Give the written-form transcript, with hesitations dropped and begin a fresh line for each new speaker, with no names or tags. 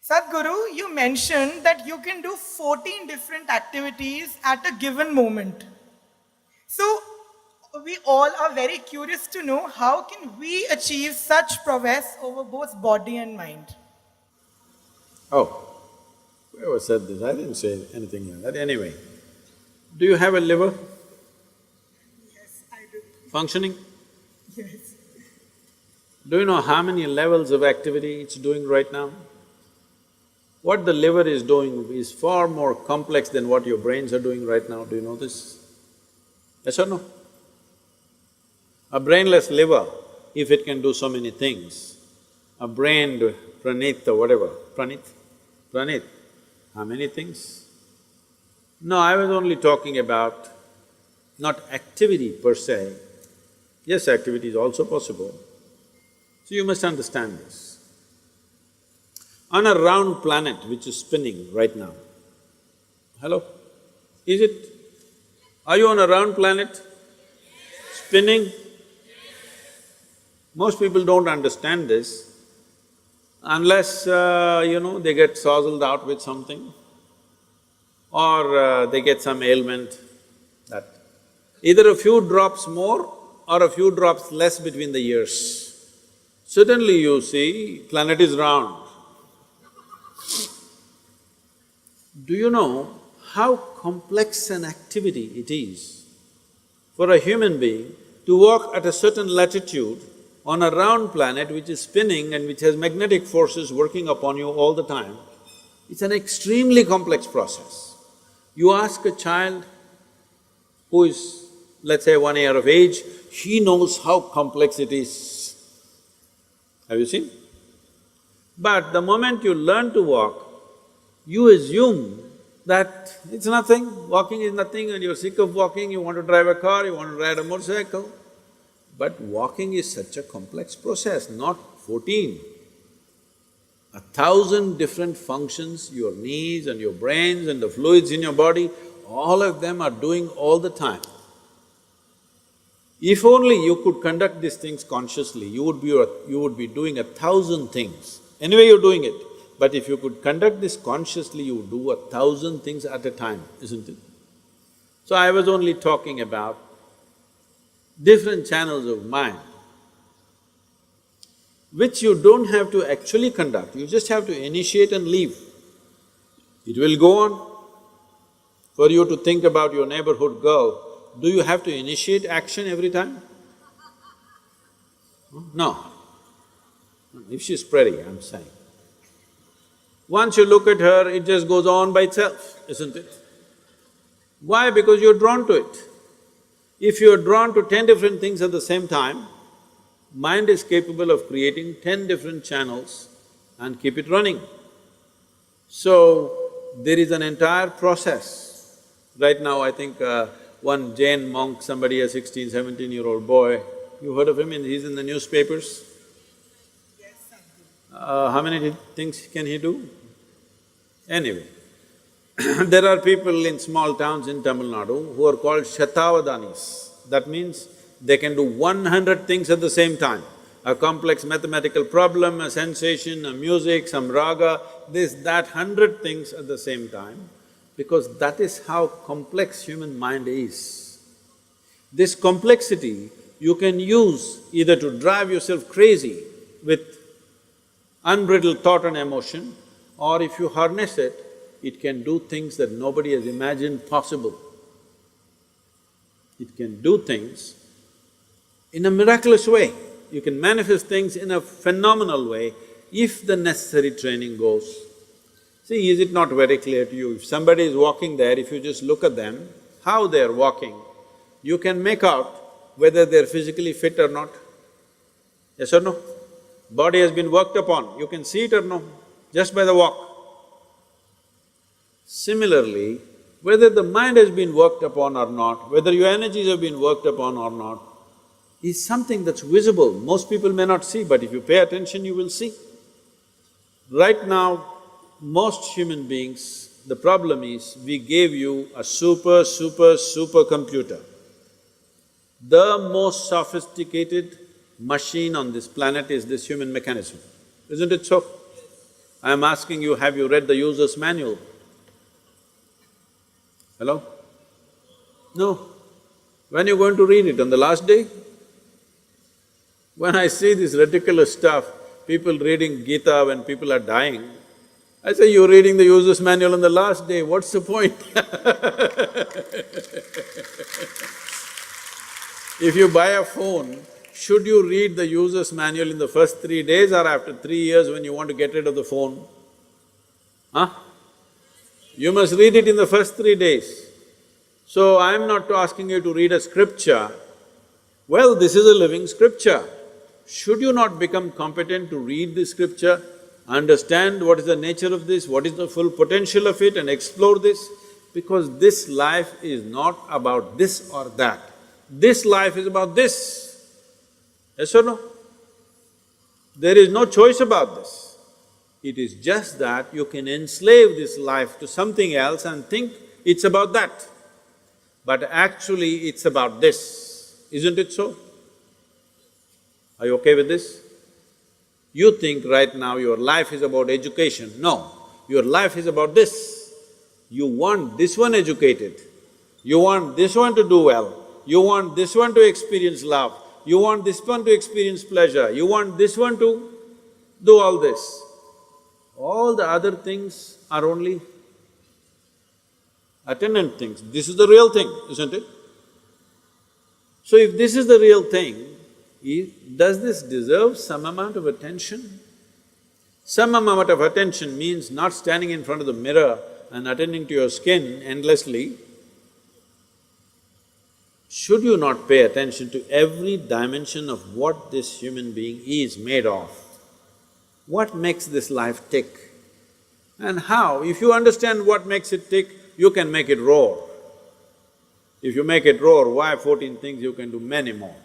Sadhguru, you mentioned that you can do 14 different activities at a given moment. So, we all are very curious to know how can we achieve such prowess over both body and mind?
Oh, whoever said this, I didn't say anything like that. Anyway, do you have a liver
Yes, I do.
functioning?
Yes.
Do you know how many levels of activity it's doing right now? What the liver is doing is far more complex than what your brains are doing right now, do you know this? Yes or no? A brainless liver, if it can do so many things, a brained Pranit or whatever, Pranit, how many things? No, I was only talking about not activity per se. Yes, activity is also possible. So you must understand this. On a round planet which is spinning right now, hello? Is it? Are you on a round planet? Spinning? Most people don't understand this unless, they get sozzled out with something or they get some ailment that either a few drops more or a few drops less between the years. Suddenly you see, planet is round. Do you know how complex an activity it is for a human being to walk at a certain latitude on a round planet which is spinning and which has magnetic forces working upon you all the time? It's an extremely complex process. You ask a child who is, let's say, 1 year of age, he knows how complex it is. Have you seen? But the moment you learn to walk, you assume that it's nothing, walking is nothing and you're sick of walking, you want to drive a car, you want to ride a motorcycle. But walking is such a complex process, not 14. 1,000 different functions, your knees and your brains and the fluids in your body, all of them are doing all the time. If only you could conduct these things consciously, you would be doing 1,000 things. Anyway, you're doing it. But if you could conduct this consciously, you would do 1,000 things at a time, isn't it? So I was only talking about different channels of mind, which you don't have to actually conduct, you just have to initiate and leave. It will go on. For you to think about your neighborhood girl, do you have to initiate action every time? No. If she's pretty, I'm saying. Once you look at her, it just goes on by itself, isn't it? Why? Because you're drawn to it. If you're drawn to 10 different things at the same time, mind is capable of creating 10 different channels and keep it running. So, there is an entire process. Right now, I think one Jain monk, somebody, a 16, 17-year-old boy, you heard of him, he's in the newspapers?
Yes, Sadhguru.
How many things can he do? Anyway, there are people in small towns in Tamil Nadu who are called Shatavadanis. That means they can do 100 things at the same time. A complex mathematical problem, a sensation, a music, some raga, this, that, 100 things at the same time, because that is how complex human mind is. This complexity you can use either to drive yourself crazy with unbridled thought and emotion, or if you harness it, it can do things that nobody has imagined possible. It can do things in a miraculous way. You can manifest things in a phenomenal way if the necessary training goes. See, is it not very clear to you? If somebody is walking there, if you just look at them, how they're walking, you can make out whether they're physically fit or not. Yes or no? Body has been worked upon, you can see it or no, just by the walk. Similarly, whether the mind has been worked upon or not, whether your energies have been worked upon or not, is something that's visible. Most people may not see, but if you pay attention, you will see. Right now, most human beings, the problem is we gave you a super computer. The most sophisticated machine on this planet is this human mechanism, isn't it so? I'm asking you, have you read the user's manual? Hello? No. When are you going to read it? On the last day? When I see this ridiculous stuff, people reading Gita when people are dying, I say, you're reading the user's manual on the last day, what's the point? If you buy a phone, should you read the user's manual in the first 3 days or after 3 years when you want to get rid of the phone? Huh? You must read it in the first 3 days. So I'm not asking you to read a scripture. Well, this is a living scripture. Should you not become competent to read this scripture, understand what is the nature of this, what is the full potential of it and explore this? Because this life is not about this or that. This life is about this. Yes or no? There is no choice about this. It is just that you can enslave this life to something else and think it's about that. But actually it's about this, isn't it so? Are you okay with this? You think right now your life is about education. No, your life is about this. You want this one educated, you want this one to do well, you want this one to experience love, you want this one to experience pleasure, you want this one to do all this. All the other things are only attendant things. This is the real thing, isn't it? So if this is the real thing, does this deserve some amount of attention? Some amount of attention means not standing in front of the mirror and attending to your skin endlessly. Should you not pay attention to every dimension of what this human being is made of? What makes this life tick? And how? If you understand what makes it tick, you can make it roar. If you make it roar, why 14 things, you can do many more.